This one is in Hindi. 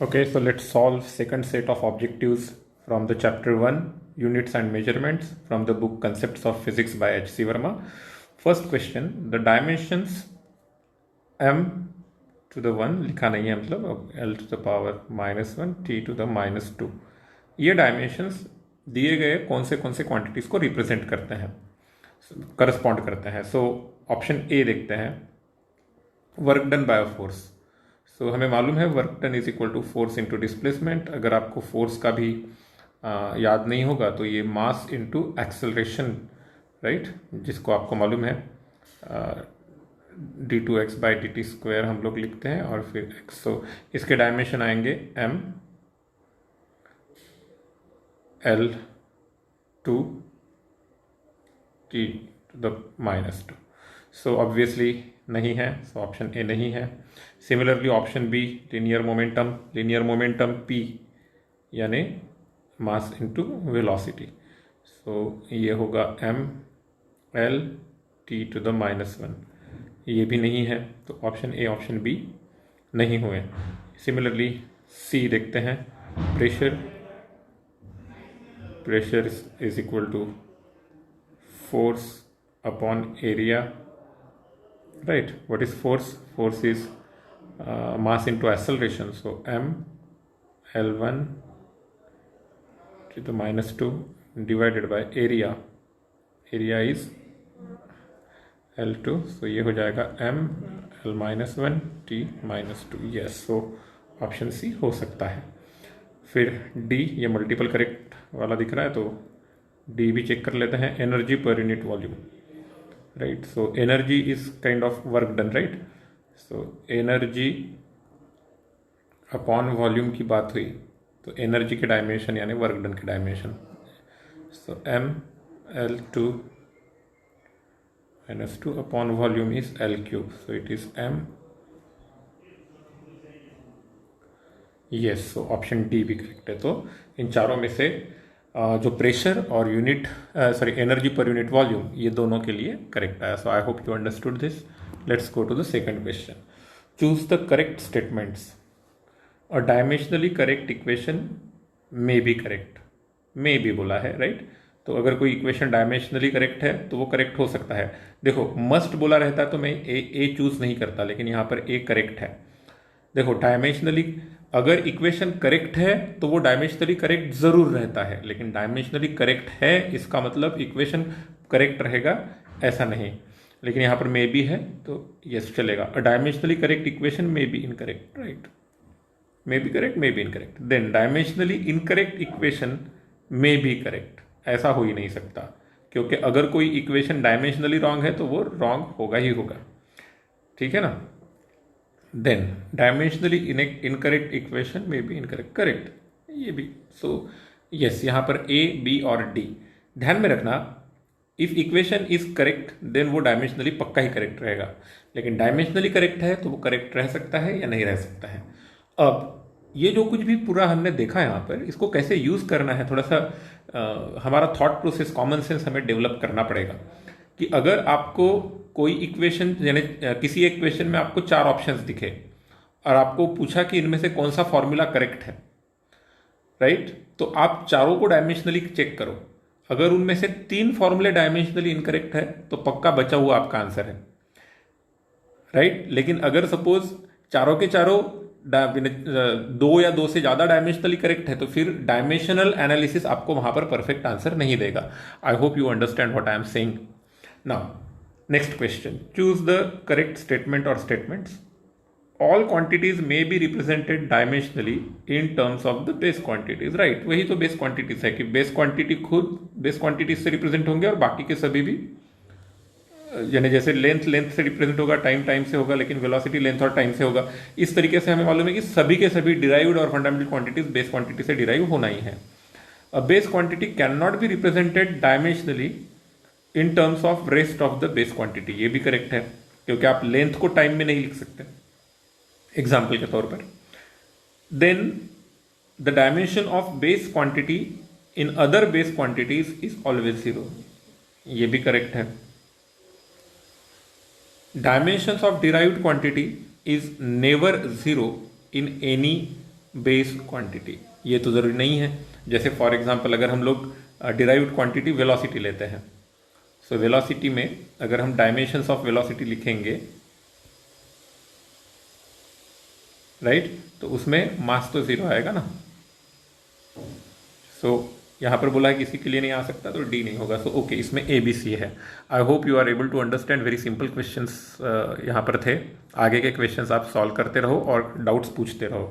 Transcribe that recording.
Okay, so let's solve second set of objectives from the chapter 1, units and measurements, from the book Concepts of Physics by H.C. Verma. First question, the dimensions m to the 1 लिखा नहीं है, मतलब l to the power -1 t to the -2, ये डायमेंशंस दिए गए कौन से क्वांटिटीज को रिप्रेजेंट करते हैं, करस्पॉन्ड करते हैं. सो ऑप्शन ए देखते हैं, work done by force. So हमें मालूम है work done is equal to force into displacement. अगर आपको फोर्स का भी याद नहीं होगा तो ये मास इंटू एक्सेलरेशन, राइट, जिसको आपको मालूम है d2x by D T square हम लोग लिखते हैं और फिर x. सो इसके डायमेंशन आएंगे m l2 t to the -2. So obviously नहीं है, सो ऑप्शन ए नहीं है. Similarly option B, linear momentum p यानी मास इनटू वेलोसिटी. सो ये होगा m l t to the -1, ये भी नहीं है, तो ऑप्शन ए ऑप्शन बी नहीं हुए. सिमिलरली सी देखते हैं, pressure is equal to force upon area. Right, what is force? Force is mass into acceleration. So m l1 to the -2 divided by area. Area is l2. So ये हो जाएगा m l -1 t -2. Yes, so option C हो सकता है. फिर डी, ये मल्टीपल करेक्ट वाला दिख रहा है तो डी भी चेक कर लेते हैं. Energy per unit volume, right. So energy is kind of work done, right. So energy upon volume की बात हुई तो एनर्जी के डायमेंशन यानी वर्क डन के dimension. So m l2 -2 upon volume is l3. So it is m. Yes, so option D भी करेक्ट है. तो इन चारों में से जो प्रेशर और एनर्जी पर यूनिट वॉल्यूम, ये दोनों के लिए करेक्ट आया. So I hope you understood this. Let's go to the second question. Choose the correct statements. A dimensionally correct equation may be correct. May भी बोला है, राइट. तो अगर कोई इक्वेशन डायमेंशनली करेक्ट है तो वो करेक्ट हो सकता है. देखो, मस्ट बोला रहता तो मैं ए चूज नहीं करता, लेकिन यहाँ पर ए करेक्ट है. देखो, डायमेंशनली अगर इक्वेशन करेक्ट है तो वो डायमेंशनली करेक्ट जरूर रहता है, लेकिन डायमेंशनली करेक्ट है इसका मतलब इक्वेशन करेक्ट रहेगा ऐसा नहीं. लेकिन यहाँ पर मे बी है तो यस चलेगा. Dimensionally correct equation may be incorrect, right. May be correct, may be incorrect. Then dimensionally incorrect equation may be correct, ऐसा हो ही नहीं सकता, क्योंकि अगर कोई इक्वेशन डायमेंशनली रॉन्ग है तो वो रॉन्ग होगा ही होगा. ठीक है ना. देन डायमेंशनली इनकरेक्ट इक्वेशन में भी इनकरेक्ट, करेक्ट, ये भी. सो यस, यहाँ पर ए, बी और डी. ध्यान में रखना, if equation is correct then वो डायमेंशनली पक्का ही करेक्ट रहेगा, लेकिन डायमेंशनली करेक्ट है तो वो करेक्ट रह सकता है या नहीं रह सकता है. अब ये जो कुछ भी पूरा हमने देखा यहाँ पर, इसको कैसे यूज करना है, थोड़ा सा हमारा थॉट प्रोसेस, कॉमन सेंस हमें डेवलप करना पड़ेगा. कि अगर आपको कोई इक्वेशन, यानी किसी इक्वेशन में आपको 4 ऑप्शंस दिखे और आपको पूछा कि इनमें से कौन सा फॉर्मूला करेक्ट है, राइट, तो आप चारों को डायमेंशनली चेक करो. अगर उनमें से 3 फॉर्मूले डायमेंशनली इनकरेक्ट है तो पक्का बचा हुआ आपका आंसर है, राइट. लेकिन अगर सपोज चारों के चारों 2 या 2 से ज्यादा डायमेंशनली करेक्ट है तो फिर डायमेंशनल एनालिसिस आपको वहां पर परफेक्ट आंसर नहीं देगा. आई hope you understand what I am saying. Now, next question. Choose the correct statement or statements. All quantities may be represented dimensionally in terms of the base quantities. Right? वही तो base quantities है कि base quantity खुद base quantities से represent होंगे और बाकी के सभी भी, यानी जैसे लेंथ से रिप्रेजेंट होगा, टाइम से होगा, लेकिन वेलोसिटी लेंथ और टाइम से होगा. इस तरीके से हमें मालूम है कि सभी के सभी डिराइव्ड और फंडामेंटल क्वांटिटीज बेस क्वांटिटी से डिराइव होना ही है. A base quantity cannot be represented dimensionally in terms of rest of the base quantity. ये भी करेक्ट है, क्योंकि आप लेंथ को टाइम में नहीं लिख सकते एग्जाम्पल के तौर पर. Then the dimension of base quantity in other base quantities is always 0. ये भी करेक्ट है. dimensions of derived quantity is never zero in any base quantity, ये तो ज़रूरी नहीं है। जैसे फॉर एग्जांपल अगर हम लोग डिराइव्ड क्वांटिटी वेलोसिटी लेते हैं, सो वेलोसिटी में अगर हम डायमेंशंस ऑफ वेलोसिटी लिखेंगे, राइट, तो उसमें मास तो जीरो आएगा ना। सो यहाँ पर बोला है किसी के लिए नहीं आ सकता, तो डी नहीं होगा। सो ओके, इसमें ए बी सी है। I hope you are able to understand. Very simple questions यहाँ पर थे। आगे के क्वेश्चंस आप सॉल्व करते रहो और डाउट्स पूछते रहो।